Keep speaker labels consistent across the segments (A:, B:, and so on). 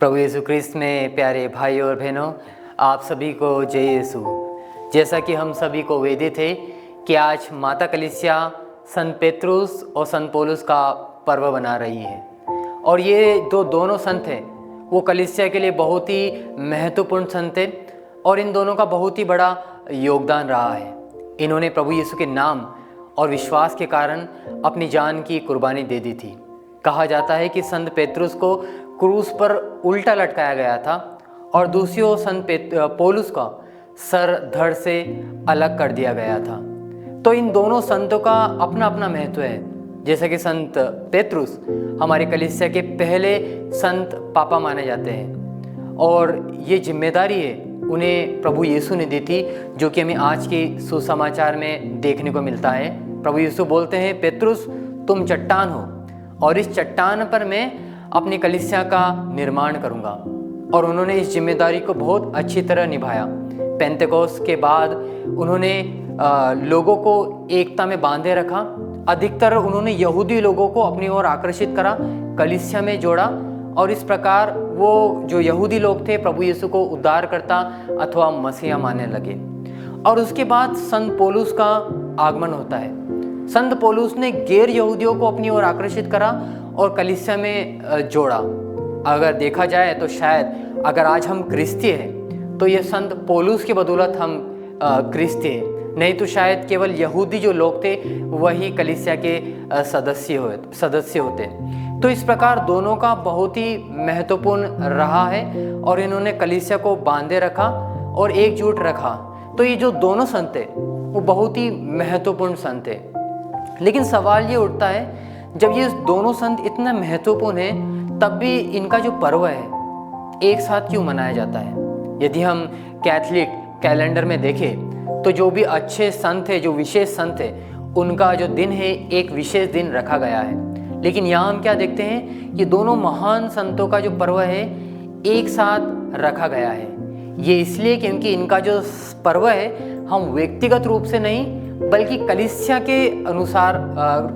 A: प्रभु यीशु क्रिस्त में प्यारे भाई और बहनों, आप सभी को जय यीशु। जैसा कि हम सभी को वेदित है कि आज माता कलीसिया संत पेत्रुस और संत पौलुस का पर्व बना रही है, और ये दोनों संत हैं वो कलीसिया के लिए बहुत ही महत्वपूर्ण संत हैं, और इन दोनों का बहुत ही बड़ा योगदान रहा है। इन्होंने प्रभु यीशु के नाम और विश्वास के कारण अपनी जान की कुर्बानी दे दी थी। कहा जाता है कि संत पेत्रुस को क्रूस पर उल्टा लटकाया गया था और दूसरी ओर संत पौलुस का सर धड़ से अलग कर दिया गया था। तो इन दोनों संतों का अपना अपना महत्व है। जैसे कि संत पेत्रुस हमारे कलीसिया के पहले संत पापा माने जाते हैं, और ये जिम्मेदारी है उन्हें प्रभु यीशु ने दी थी, जो कि हमें आज के सुसमाचार में देखने को मिलता है। प्रभु यीशु बोलते हैं, पेत्रुस तुम चट्टान हो और इस चट्टान पर मैं अपनी कलीसिया का निर्माण करूंगा। और उन्होंने इस जिम्मेदारी को बहुत अच्छी तरह निभाया। पेंतेकोस्त के बाद उन्होंने लोगों को एकता में बांधे रखा। अधिकतर उन्होंने यहूदी लोगों को अपनी ओर आकर्षित करा, कलीसिया में जोड़ा, और इस प्रकार वो जो यहूदी लोग थे प्रभु यीशु को उद्धारकर्ता अथवा मसीहा मानने लगे। और उसके बाद संत पौलुस का आगमन होता है। संत पौलुस ने गैर यहूदियों को अपनी ओर आकर्षित करा और कलीसिया में जोड़ा। अगर देखा जाए तो शायद अगर आज हम क्रिस्ती हैं तो ये संत पौलुस की बदौलत हम क्रिस्ती हैं, नहीं तो शायद केवल यहूदी जो लोग थे वही कलीसिया के सदस्य होते। तो इस प्रकार दोनों का बहुत ही महत्वपूर्ण रहा है, और इन्होंने कलीसिया को बांधे रखा और एकजुट रखा। तो ये जो दोनों संत थे वो बहुत ही महत्वपूर्ण संत थे। लेकिन सवाल ये उठता है, जब ये दोनों संत इतना महत्वपूर्ण हैं तब भी इनका जो पर्व है एक साथ क्यों मनाया जाता है? यदि हम कैथलिक कैलेंडर में देखें तो जो भी अच्छे संत है, जो विशेष संत है, उनका जो दिन है एक विशेष दिन रखा गया है। लेकिन यहाँ हम क्या देखते हैं, ये दोनों महान संतों का जो पर्व है एक साथ रखा गया है। ये इसलिए क्योंकि इनका जो पर्व है हम व्यक्तिगत रूप से नहीं बल्कि कलीसिया के अनुसार,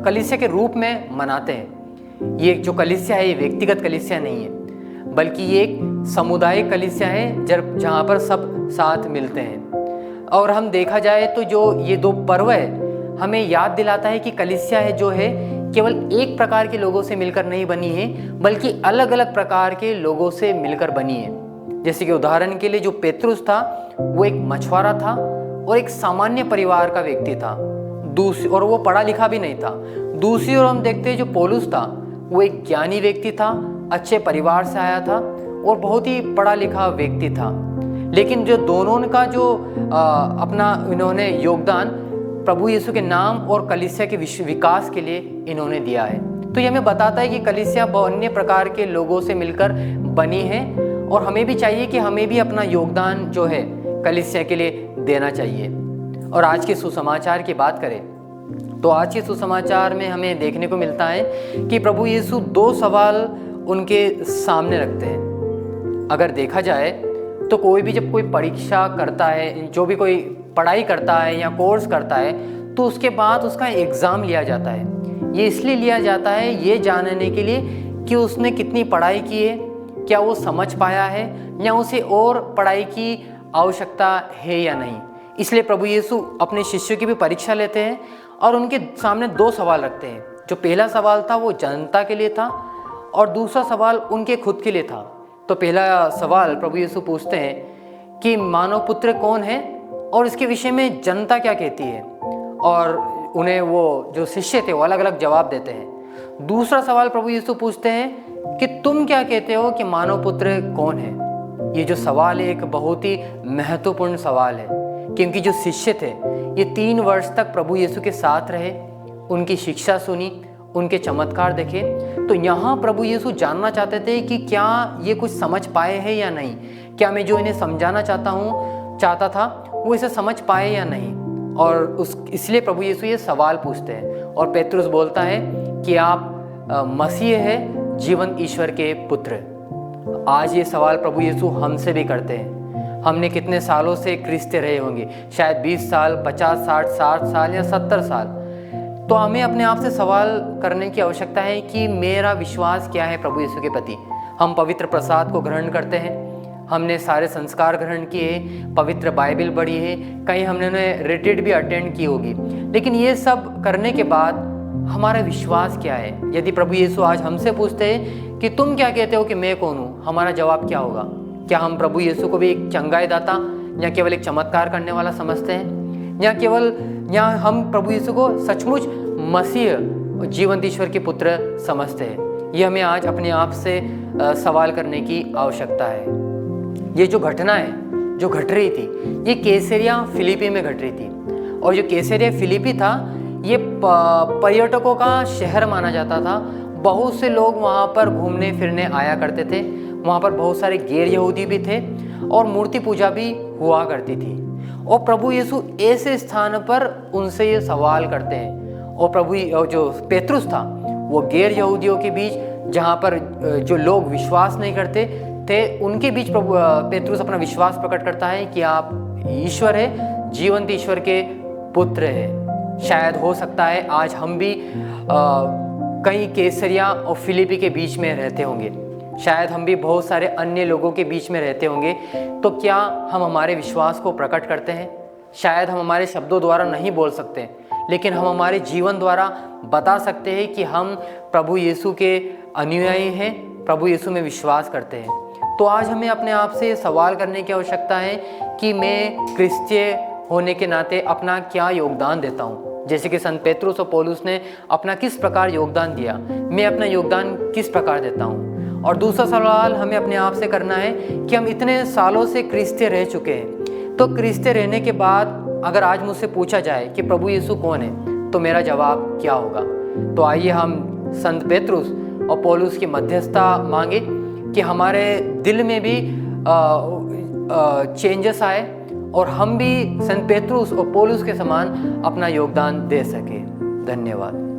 A: कलीसिया के रूप में मनाते हैं। ये जो कलीसिया है ये व्यक्तिगत कलीसिया नहीं है, बल्कि ये एक सामुदायिक कलीसिया है जहाँ पर सब साथ मिलते हैं। और हम देखा जाए तो जो ये दो पर्व है हमें याद दिलाता है कि कलीसिया है जो है केवल एक प्रकार के लोगों से मिलकर नहीं बनी है, बल्कि अलग अलग प्रकार के लोगों से मिलकर बनी है। जैसे कि उदाहरण के लिए जो पेत्रुस था वो एक मछुआरा था और एक सामान्य परिवार का व्यक्ति था, और वो पढ़ा लिखा भी नहीं था। दूसरी ओर हम देखते हैं जो पौलुस था वो एक ज्ञानी व्यक्ति था, अच्छे परिवार से आया था और बहुत ही पढ़ा लिखा व्यक्ति था। लेकिन जो दोनों का जो अपना इन्होंने योगदान प्रभु यीशु के नाम और कलीसिया के विकास के लिए इन्होंने दिया है। तो ये हमें बताता है कि कलीसिया अन्य प्रकार के लोगों से मिलकर बनी है, और हमें भी चाहिए कि हमें भी अपना योगदान जो है कलीसिया के लिए देना चाहिए। और आज के सुसमाचार की बात करें तो आज के सुसमाचार में हमें देखने को मिलता है कि प्रभु यीशु दो सवाल उनके सामने रखते हैं। अगर देखा जाए तो कोई भी जब कोई परीक्षा करता है, जो भी कोई पढ़ाई करता है या कोर्स करता है, तो उसके बाद उसका एग्ज़ाम लिया जाता है। ये इसलिए लिया जाता है ये जानने के लिए कि उसने कितनी पढ़ाई की है, क्या वो समझ पाया है, या उसे और पढ़ाई की आवश्यकता है या नहीं। इसलिए प्रभु यीशु अपने शिष्यों की भी परीक्षा लेते हैं और उनके सामने दो सवाल रखते हैं। जो पहला सवाल था वो जनता के लिए था और दूसरा सवाल उनके खुद के लिए था। तो पहला सवाल प्रभु यीशु पूछते हैं कि मानव पुत्र कौन है और इसके विषय में जनता क्या कहती है, और उन्हें वो जो शिष्य थे वो अलग अलग जवाब देते हैं। दूसरा सवाल प्रभु यीशु पूछते हैं कि तुम क्या कहते हो कि मानव पुत्र कौन है। ये जो सवाल है एक बहुत ही महत्वपूर्ण सवाल है, क्योंकि जो शिष्य थे ये 3 वर्ष तक प्रभु यीशु के साथ रहे, उनकी शिक्षा सुनी, उनके चमत्कार देखे। तो यहाँ प्रभु यीशु जानना चाहते थे कि क्या ये कुछ समझ पाए हैं या नहीं, क्या मैं जो इन्हें समझाना चाहता था वो इसे समझ पाए या नहीं। और इसलिए प्रभु यीशु ये सवाल पूछते हैं, और पेत्रुस बोलता है कि आप मसीह है, जीवंत ईश्वर के पुत्र। आज ये सवाल प्रभु यीशु हमसे भी करते हैं। हमने कितने सालों से क्रिस्ती रहे होंगे, शायद 20 साल, 50, 60 साल या 70 साल। तो हमें अपने आप से सवाल करने की आवश्यकता है कि मेरा विश्वास क्या है प्रभु यीशु के प्रति। हम पवित्र प्रसाद को ग्रहण करते हैं, हमने सारे संस्कार ग्रहण किए, पवित्र बाइबल पढ़ी है, कहीं हमने रिट्रीट भी अटेंड की होगी, लेकिन ये सब करने के बाद हमारा विश्वास क्या है? यदि प्रभु यीशु आज हमसे पूछते हैं कि तुम क्या कहते हो कि मैं कौन हूँ, हमारा जवाब क्या होगा? क्या हम प्रभु यीशु को भी एक चंगाई दाता या केवल एक चमत्कार करने वाला समझते हैं, या हम प्रभु यीशु को सचमुच मसीह जीवंत ईश्वर के पुत्र समझते हैं? ये हमें आज अपने आप से सवाल करने की आवश्यकता है। ये जो घटना है जो घट रही थी, ये कैसरिया फिलिपी में घट रही थी, और जो कैसरिया फिलिपी था ये पर्यटकों का शहर माना जाता था। बहुत से लोग वहाँ पर घूमने फिरने आया करते थे, वहाँ पर बहुत सारे गैर यहूदी भी थे और मूर्ति पूजा भी हुआ करती थी। और प्रभु यीशु ऐसे स्थान पर उनसे ये सवाल करते हैं, और प्रभु जो पेतरुस था वो गैर यहूदियों के बीच, जहाँ पर जो लोग विश्वास नहीं करते थे, उनके बीच प्रभु पेतरुस अपना विश्वास प्रकट करता है कि आप ईश्वर है, जीवंत ईश्वर के पुत्र है। शायद हो सकता है आज हम भी कहीं कैसरिया और फिलिपी के बीच में रहते होंगे, शायद हम भी बहुत सारे अन्य लोगों के बीच में रहते होंगे। तो क्या हम हमारे विश्वास को प्रकट करते हैं? शायद हम हमारे शब्दों द्वारा नहीं बोल सकते, लेकिन हम हमारे जीवन द्वारा बता सकते हैं कि हम प्रभु यीशु के अनुयायी हैं, प्रभु यीशु में विश्वास करते हैं। तो आज हमें अपने आप से सवाल करने की आवश्यकता है कि मैं क्रिस्तीय होने के नाते अपना क्या योगदान देता हूँ। जैसे कि संत पेतरुस और पौलुस ने अपना किस प्रकार योगदान दिया, मैं अपना योगदान किस प्रकार देता हूँ। और दूसरा सवाल हमें अपने आप से करना है कि हम इतने सालों से क्रिस्तीय रह चुके हैं, तो क्रिस्तीय रहने के बाद अगर आज मुझसे पूछा जाए कि प्रभु यीशु कौन है, तो मेरा जवाब क्या होगा? तो आइए हम संत पेतरुस और पौलुस की मध्यस्थता मांगे कि हमारे दिल में भी चेंजेस आए और हम भी संत पेतरुस और पौलुस के समान अपना योगदान दे सके। धन्यवाद।